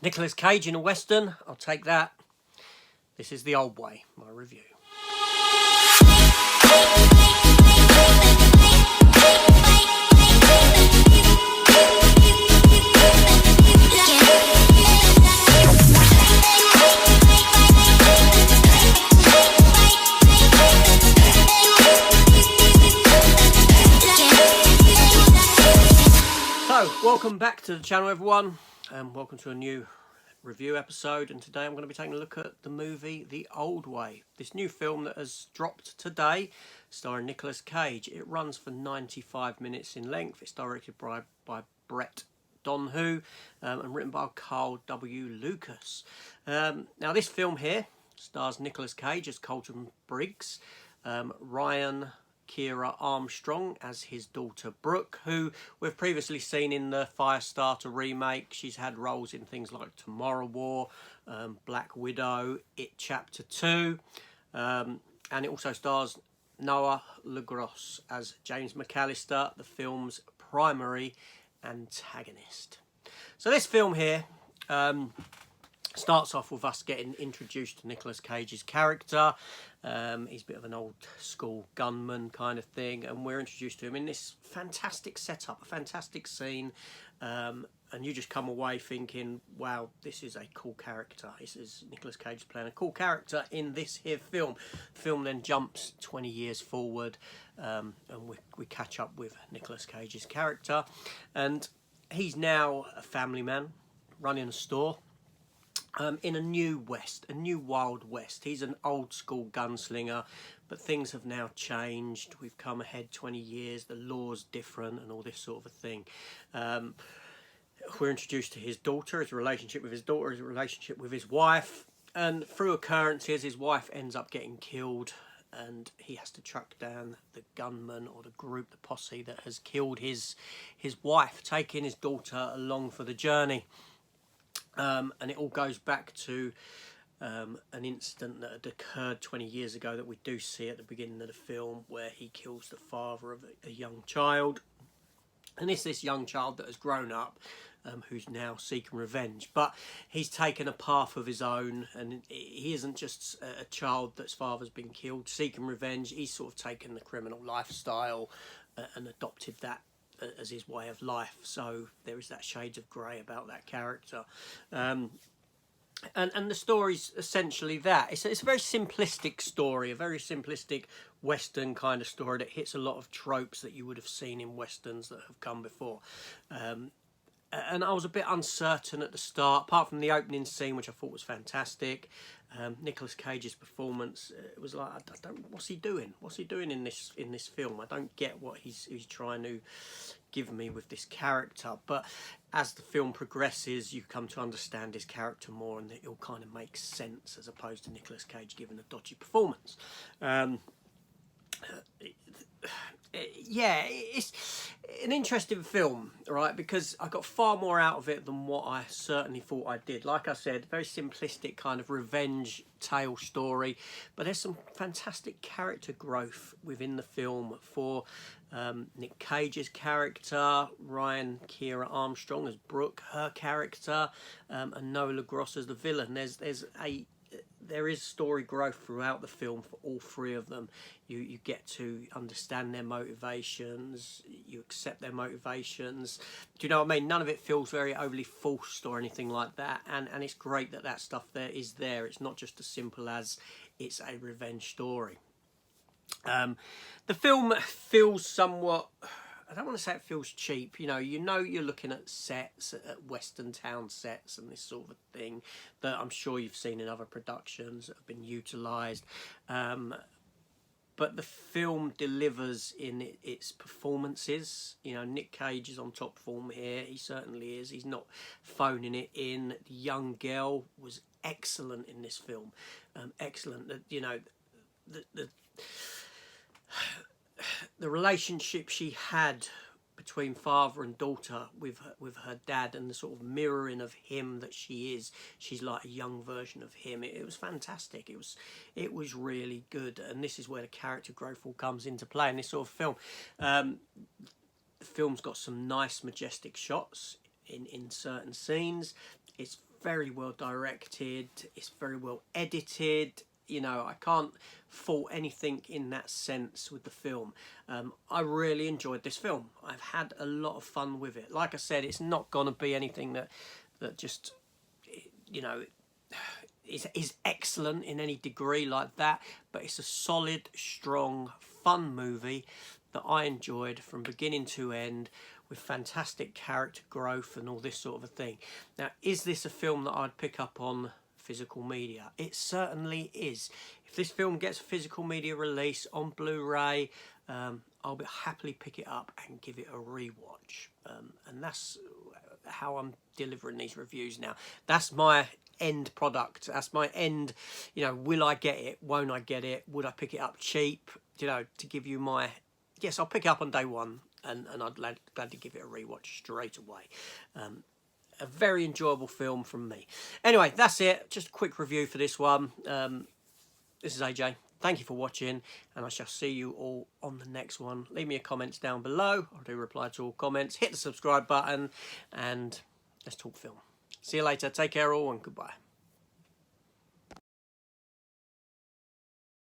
Nicolas Cage in a Western, I'll take that. This is The Old Way, my review. So, welcome back to the channel, everyone. Welcome to a new review episode, and today I'm going to be taking a look at the movie The Old Way, this new film that has dropped today, starring Nicolas Cage. It runs for 95 minutes in length. It's directed by Brett Donahue and written by Carl W. Lucas. Now this film here stars Nicolas Cage as Colton Briggs, Ryan Kira Armstrong as his daughter Brooke, who we've previously seen in the Firestarter remake. She's had roles in things like Tomorrow War, Black Widow, It Chapter 2, and it also stars Noah LaGrosse as James McAllister, the film's primary antagonist. So this film here starts off with us getting introduced to Nicolas Cage's character. He's a bit of an old school gunman kind of thing, and we're introduced to him in this fantastic setup, a fantastic scene, and you just come away thinking, wow, this is a cool character. This is Nicolas Cage playing a cool character in this here film. The film then jumps 20 years forward, and we catch up with Nicolas Cage's character, and he's now a family man running a store. In a new West, a new Wild West. He's an old school gunslinger, but things have now changed. We've come ahead 20 years, the law's different and all this sort of a thing. We're introduced to his daughter, his relationship with his daughter, his relationship with his wife, and through occurrences his wife ends up getting killed, and he has to track down the gunman or the group, the posse that has killed his wife, taking his daughter along for the journey. And it all goes back to an incident that had occurred 20 years ago that we do see at the beginning of the film, where he kills the father of a young child. And it's this young child that has grown up, who's now seeking revenge. But he's taken a path of his own, and he isn't just a child that's father's been killed seeking revenge. He's sort of taken the criminal lifestyle and adopted that as his way of life. So there is that shades of grey about that character, and the story's essentially that. It's a very simplistic story, a very simplistic Western kind of story that hits a lot of tropes that you would have seen in Westerns that have come before. And I was a bit uncertain at the start, apart from the opening scene, which I thought was fantastic. Nicolas Cage's performance, it was like, I don't, what's he doing? What's he doing in this film? I don't get what he's trying to give me with this character. But as the film progresses, you come to understand his character more, and it all kind of makes sense, as opposed to Nicolas Cage giving a dodgy performance. Yeah, it's an interesting film, right? Because I got far more out of it than what I certainly thought I did. Like I said, very simplistic kind of revenge tale story, but there's some fantastic character growth within the film for Nick Cage's character, Ryan Kira Armstrong as Brooke, her character, and Noah LaGrosse as the villain. There is story growth throughout the film for all three of them. You get to understand their motivations, you accept their motivations. Do you know what I mean? None of it feels very overly forced or anything like that, and it's great that that stuff there is there. It's not just as simple as it's a revenge story. The film feels somewhat, I don't want to say it feels cheap. You know you're looking at sets, at Western town sets and this sort of thing that I'm sure you've seen in other productions that have been utilised. But the film delivers in its performances. You know, Nick Cage is on top form here. He certainly is. He's not phoning it in. The young girl was excellent in this film. Excellent. You know, the relationship she had between father and daughter with her dad, and the sort of mirroring of him that she's like a young version of him. It was fantastic. It was really good, and this is where the character growth all comes into play in this sort of film. The film's got some nice majestic shots in certain scenes. It's very well directed. It's very well edited. You know, I can't fault anything in that sense with the film. I really enjoyed this film. I've had a lot of fun with it. Like I said, it's not going to be anything that just, you know, is excellent in any degree like that, but it's a solid, strong, fun movie that I enjoyed from beginning to end, with fantastic character growth and all this sort of a thing. Now, is this a film that I'd pick up on physical media? It certainly is. If this film gets a physical media release on Blu-ray, I'll happily pick it up and give it a rewatch. And that's how I'm delivering these reviews now. That's my end product. That's my end, you know, will I get it? Won't I get it? Would I pick it up cheap? You know, to give you my, yes, I'll pick it up on day one, and I'd gladly give it a rewatch straight away. A very enjoyable film from me. Anyway, that's it. Just a quick review for this one. This is AJ. Thank you for watching, and I shall see you all on the next one. Leave me your comments down below. I do reply to all comments. Hit the subscribe button, and let's talk film. See you later. Take care all, and goodbye.